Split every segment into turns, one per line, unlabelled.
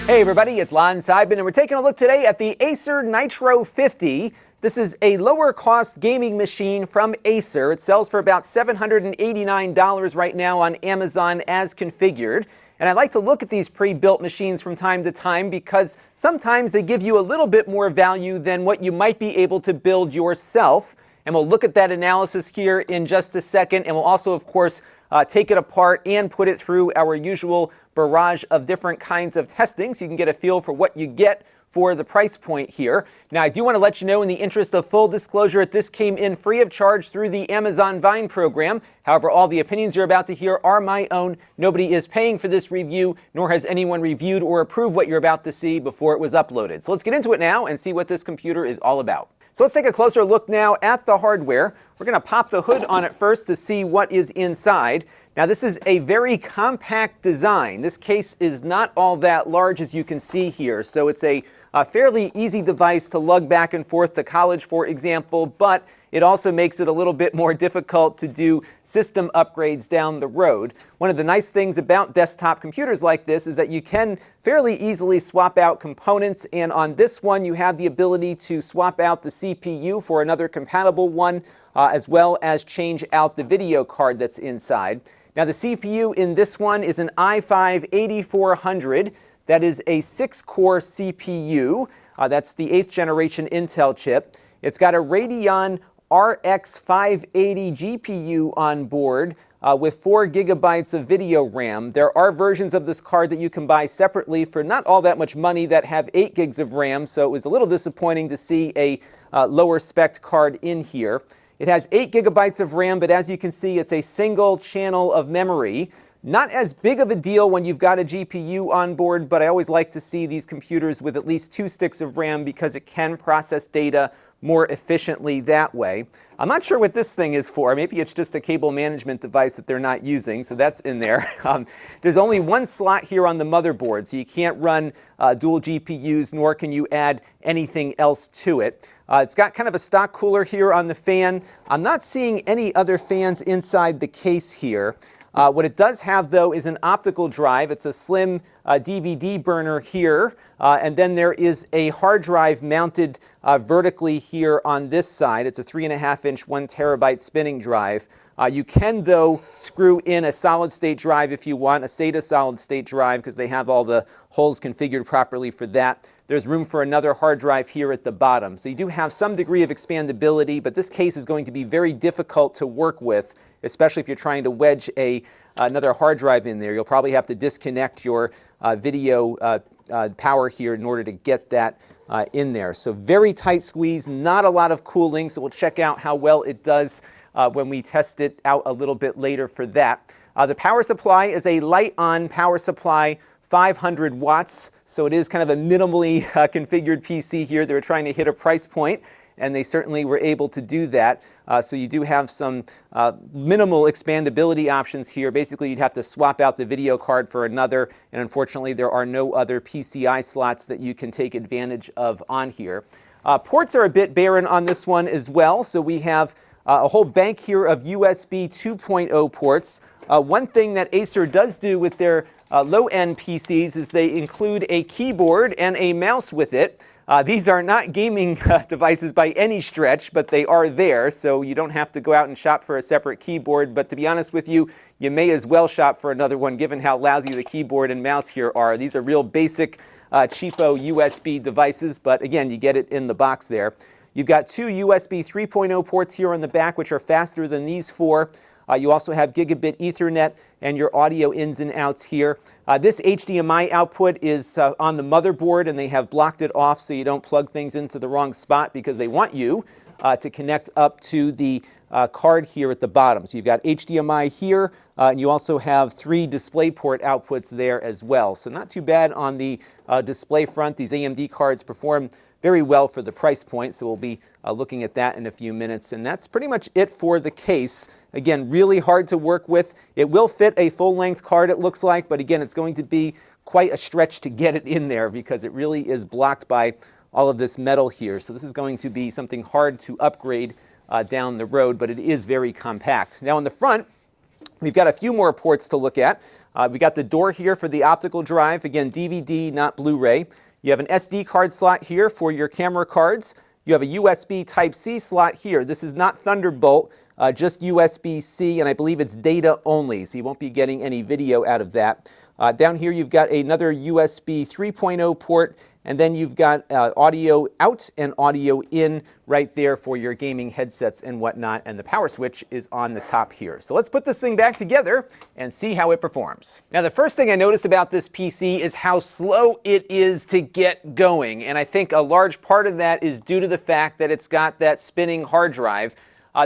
Hey everybody, it's Lon.TV, and we're taking a look today at the Acer Nitro 50. This is a lower cost gaming machine from Acer. It sells for about $789 right now on Amazon as configured. And I like to look at these pre-built machines from time to time because sometimes they give you a little bit more value than what you might be able to build yourself. And we'll look at that analysis here in just a second. And we'll also, of course, take it apart and put it through our usual barrage of different kinds of testing so you can get a feel for what you get for the price point here. Now, I do want to let you know, in the interest of full disclosure, that this came in free of charge through the Amazon Vine program. However, all the opinions you're about to hear are my own. Nobody is paying for this review, nor has anyone reviewed or approved what you're about to see before it was uploaded. So let's get into it now and see what this computer is all about. So let's take a closer look now at the hardware. We're going to pop the hood on it first to see what is inside. Now, this is a very compact design. This case is not all that large, as you can see here. So it's a fairly easy device to lug back and forth to college, for example, but it also makes it a little bit more difficult to do system upgrades down the road. One of the nice things about desktop computers like this is that you can fairly easily swap out components, and on this one you have the ability to swap out the CPU for another compatible one, as well as change out the video card that's inside. Now, the CPU in this one is an i5-8400. That is a 6-core CPU. That's the 8th generation Intel chip. It's got a Radeon RX 580 GPU on board with 4 gigabytes of video RAM. There are versions of this card that you can buy separately for not all that much money that have 8 gigs of RAM, so it was a little disappointing to see a lower spec card in here. It has 8 gigabytes of RAM, but as you can see, it's a single channel of memory. Not as big of a deal when you've got a GPU on board, but I always like to see these computers with at least 2 sticks of RAM because it can process data more efficiently that way. I'm not sure what this thing is for. Maybe it's just a cable management device that they're not using, so that's in there. There's only one slot here on the motherboard, so you can't run dual GPUs, nor can you add anything else to it. It's got kind of a stock cooler here on the fan. I'm not seeing any other fans inside the case here. What it does have, though, is an optical drive. It's a slim DVD burner here, and then there is a hard drive mounted vertically here on this side. It's a 3.5-inch, 1 terabyte spinning drive. You can, though, screw in a solid-state drive if you want, a SATA solid-state drive, because they have all the holes configured properly for that. There's room for another hard drive here at the bottom. So you do have some degree of expandability, but this case is going to be very difficult to work with, especially if you're trying to wedge another hard drive in there. You'll probably have to disconnect your video power here in order to get that in there. So very tight squeeze, not a lot of cooling, so we'll check out how well it does when we test it out a little bit later for that. The power supply is a light-on power supply, 500 watts, so it is kind of a minimally configured PC here. They were trying to hit a price point, and they certainly were able to do that. So you do have some minimal expandability options here. Basically, you'd have to swap out the video card for another, and unfortunately, there are no other PCI slots that you can take advantage of on here. Ports are a bit barren on this one as well, so we have a whole bank here of USB 2.0 ports. One thing that Acer does do with their low-end PCs is they include a keyboard and a mouse with it. These are not gaming devices by any stretch, but they are there, so you don't have to go out and shop for a separate keyboard. But to be honest with you, you may as well shop for another one, given how lousy the keyboard and mouse here are. These are real basic, cheapo USB devices, but again, you get it in the box there. You've got 2 USB 3.0 ports here on the back, which are faster than these 4. You also have gigabit Ethernet and your audio ins and outs here. This HDMI output is on the motherboard, and they have blocked it off so you don't plug things into the wrong spot because they want you to connect up to the card here at the bottom. So you've got HDMI here, and you also have 3 DisplayPort outputs there as well. So not too bad on the display front. These AMD cards perform very well for the price point, so we'll be looking at that in a few minutes. And that's pretty much it for the case. Again, really hard to work with. It will fit a full-length card, it looks like, but again, it's going to be quite a stretch to get it in there because it really is blocked by all of this metal here. So this is going to be something hard to upgrade down the road, but it is very compact. Now in the front, We've got a few more ports to look at. We got the door here for the optical drive. Again, DVD, not Blu-ray. You have an SD card slot here for your camera cards. You have a USB Type-C slot here. This is not Thunderbolt, just USB-C, and I believe it's data only, so you won't be getting any video out of that. Down here you've got another USB 3.0 port, and then you've got audio out and audio in right there for your gaming headsets and whatnot, and the power switch is on the top here. So let's put this thing back together and see how it performs. Now, the first thing I noticed about this PC is how slow it is to get going, and I think a large part of that is due to the fact that it's got that spinning hard drive.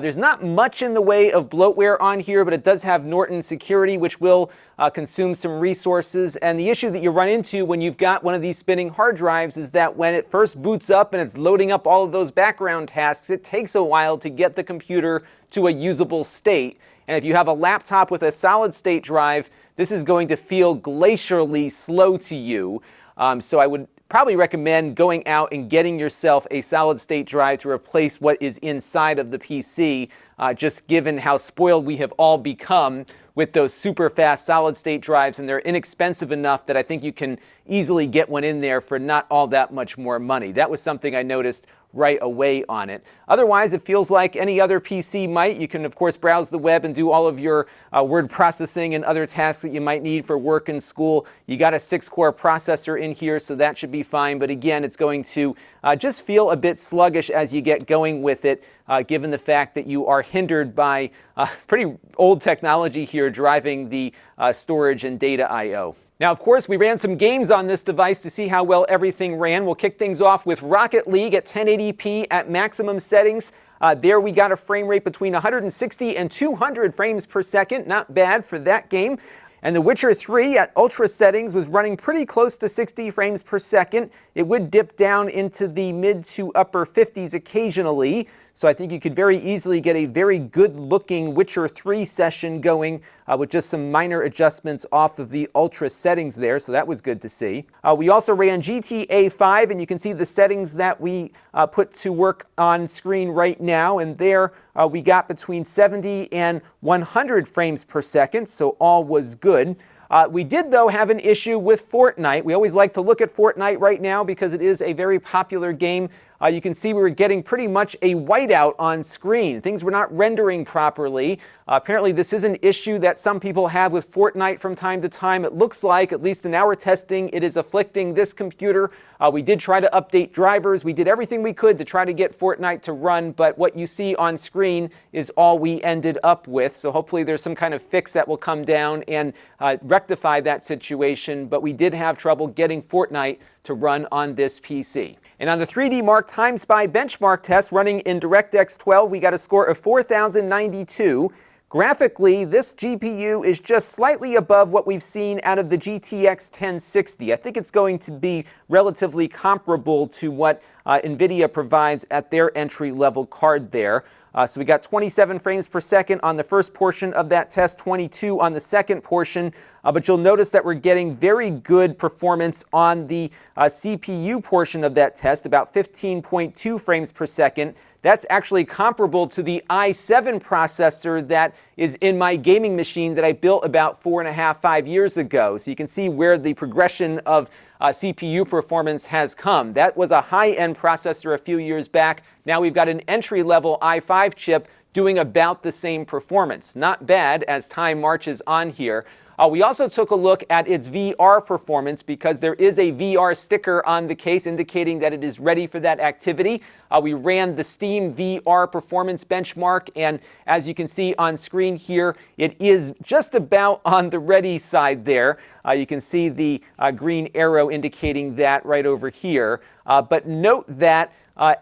There's not much in the way of bloatware on here, but it does have Norton security, which will consume some resources. And the issue that you run into when you've got one of these spinning hard drives is that when it first boots up and it's loading up all of those background tasks, it takes a while to get the computer to a usable state. And if you have a laptop with a solid state drive, this is going to feel glacially slow to you. So I would probably recommend going out and getting yourself a solid state drive to replace what is inside of the PC, just given how spoiled we have all become with those super fast solid state drives, and they're inexpensive enough that I think you can easily get one in there for not all that much more money. That was something I noticed right away on it. Otherwise, it feels like any other PC might. You can, of course, browse the web and do all of your word processing and other tasks that you might need for work and school. You got a 6-core processor in here, so that should be fine. But again, it's going to just feel a bit sluggish as you get going with it, given the fact that you are hindered by pretty old technology here driving the storage and data I/O. Now, of course, we ran some games on this device to see how well everything ran. We'll kick things off with Rocket League at 1080p at maximum settings. There we got a frame rate between 160 and 200 frames per second. Not bad for that game. And The Witcher 3 at ultra settings was running pretty close to 60 frames per second. It would dip down into the mid to upper 50s occasionally. So I think you could very easily get a very good-looking Witcher 3 session going with just some minor adjustments off of the ultra settings there, so that was good to see. We also ran GTA 5, and you can see the settings that we put to work on screen right now, and there we got between 70 and 100 frames per second, so all was good. We did, though, have an issue with Fortnite. We always like to look at Fortnite right now because it is a very popular game. You can see we were getting pretty much a whiteout on screen. Things were not rendering properly. Apparently, this is an issue that some people have with Fortnite from time to time. It looks like, at least in our testing, it is afflicting this computer. We did try to update drivers. We did everything we could to try to get Fortnite to run, but what you see on screen is all we ended up with. So hopefully there's some kind of fix that will come down and rectify that situation, but we did have trouble getting Fortnite to run on this PC. And on the 3D Mark TimeSpy benchmark test running in DirectX 12, we got a score of 4,092. Graphically, this GPU is just slightly above what we've seen out of the GTX 1060. I think it's going to be relatively comparable to what Nvidia provides at their entry-level card there. So we got 27 frames per second on the first portion of that test, 22 on the second portion. But you'll notice that we're getting very good performance on the CPU portion of that test, about 15.2 frames per second. That's actually comparable to the i7 processor that is in my gaming machine that I built about 5 years ago. So you can see where the progression of CPU performance has come. That was a high-end processor a few years back. Now we've got an entry-level i5 chip doing about the same performance. Not bad as time marches on here. We also took a look at its VR performance because there is a VR sticker on the case indicating that it is ready for that activity. We ran the Steam VR performance benchmark, and as you can see on screen here, it is just about on the ready side there. You can see the green arrow indicating that right over here. But note that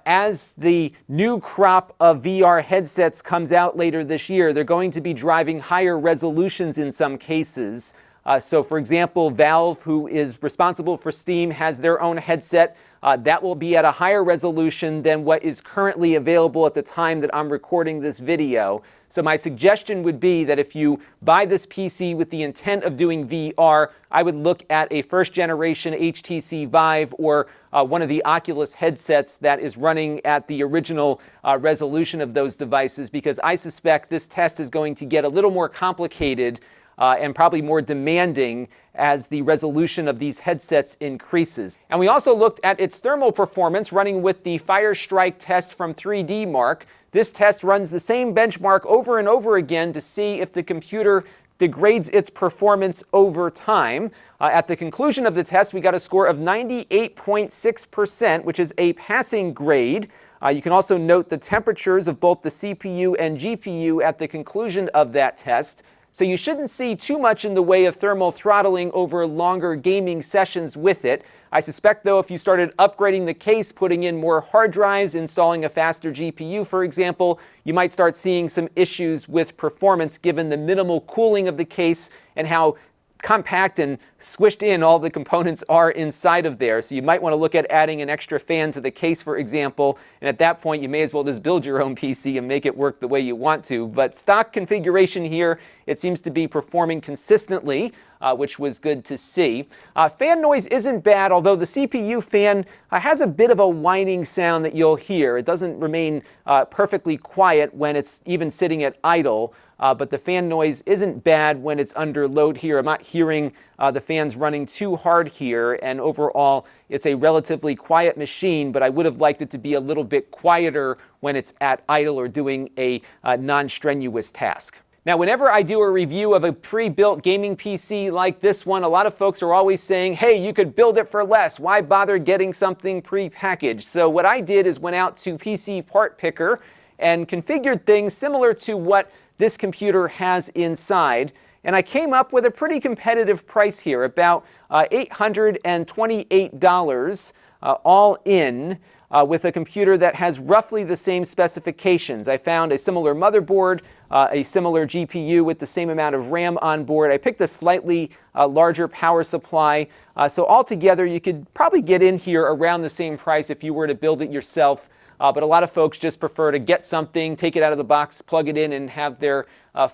as the new crop of VR headsets comes out later this year, they're going to be driving higher resolutions in some cases. So for example, Valve, who is responsible for Steam, has their own headset that will be at a higher resolution than what is currently available at the time that I'm recording this video. So my suggestion would be that if you buy this PC with the intent of doing VR, I would look at a first generation HTC Vive or one of the Oculus headsets that is running at the original resolution of those devices, because I suspect this test is going to get a little more complicated and probably more demanding as the resolution of these headsets increases. And we also looked at its thermal performance running with the Firestrike test from 3D Mark. This test runs the same benchmark over and over again to see if the computer degrades its performance over time. At the conclusion of the test, we got a score of 98.6%, which is a passing grade. You can also note the temperatures of both the CPU and GPU at the conclusion of that test. So you shouldn't see too much in the way of thermal throttling over longer gaming sessions with it. I suspect, though, if you started upgrading the case, putting in more hard drives, installing a faster GPU, for example, you might start seeing some issues with performance given the minimal cooling of the case and how compact and squished in all the components are inside of there. So you might want to look at adding an extra fan to the case, for example, and at that point you may as well just build your own PC and make it work the way you want to. But stock configuration here, it seems to be performing consistently, which was good to see. Fan noise isn't bad, although the CPU fan has a bit of a whining sound that you'll hear. It doesn't remain perfectly quiet when it's even sitting at idle. But the fan noise isn't bad when it's under load here. I'm not hearing the fans running too hard here, and overall it's a relatively quiet machine, but I would have liked it to be a little bit quieter when it's at idle or doing a non-strenuous task. Now, whenever I do a review of a pre-built gaming PC like this one, a lot of folks are always saying, hey, you could build it for less. Why bother getting something pre-packaged? So what I did is went out to PC Part Picker and configured things similar to what this computer has inside, and I came up with a pretty competitive price here, about $828 all in, with a computer that has roughly the same specifications. I found a similar motherboard, a similar GPU with the same amount of RAM on board. I picked a slightly larger power supply, so altogether you could probably get in here around the same price if you were to build it yourself. But a lot of folks just prefer to get something, take it out of the box, plug it in, and have their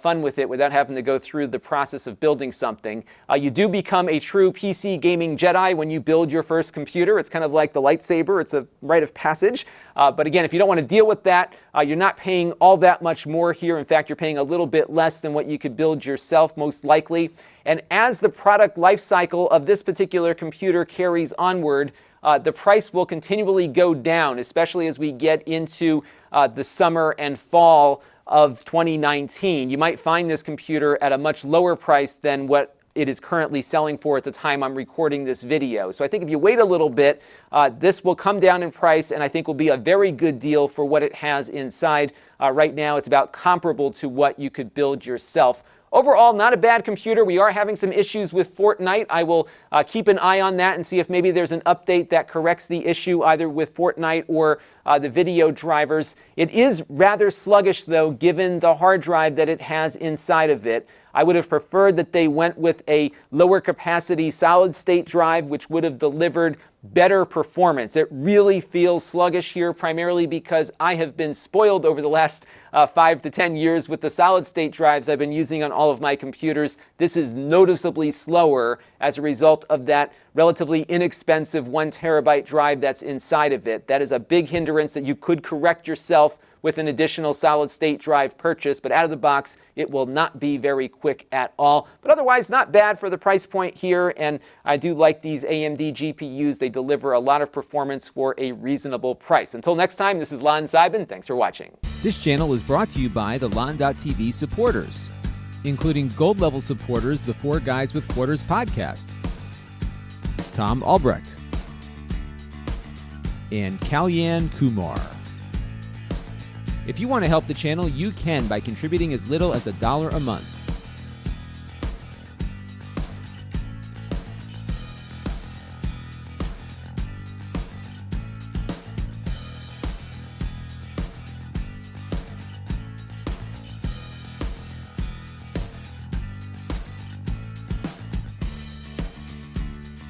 fun with it without having to go through the process of building something. You do become a true PC gaming Jedi when you build your first computer. It's kind of like the lightsaber. It's a rite of passage. But again, if you don't want to deal with that, you're not paying all that much more here. In fact, you're paying a little bit less than what you could build yourself, most likely. And as the product life cycle of this particular computer carries onward, the price will continually go down, especially as we get into the summer and fall of 2019. You might find this computer at a much lower price than what it is currently selling for at the time I'm recording this video. So I think if you wait a little bit, this will come down in price, and I think will be a very good deal for what it has inside. Right now, it's about comparable to what you could build yourself. Overall, not a bad computer. We are having some issues with Fortnite. I will keep an eye on that and see if maybe there's an update that corrects the issue either with Fortnite or the video drivers. It is rather sluggish, though, given the hard drive that it has inside of it. I would have preferred that they went with a lower capacity solid state drive, which would have delivered better performance. It really feels sluggish here, primarily because I have been spoiled over the last 5 to 10 years with the solid state drives I've been using on all of my computers. This is noticeably slower as a result of that relatively inexpensive 1 terabyte drive that's inside of it. That is a big hindrance that you could correct yourself with an additional solid state drive purchase, but out of the box it will not be very quick at all. But otherwise, not bad for the price point here, and I do like these AMD GPUs. They deliver a lot of performance for a reasonable price. Until next time, this is Lon.TV. Thanks for watching.
This channel is brought to you by the Lon.TV supporters, including gold level supporters, the Four Guys with Quarters podcast, Tom Albrecht, and Kalyan Kumar. If you want to help the channel, you can by contributing as little as $1 a month.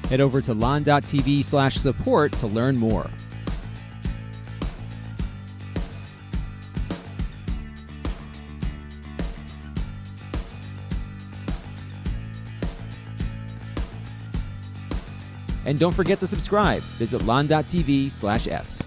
Head over to Lon.TV/support to learn more. And don't forget to subscribe. Visit Lon.TV/s.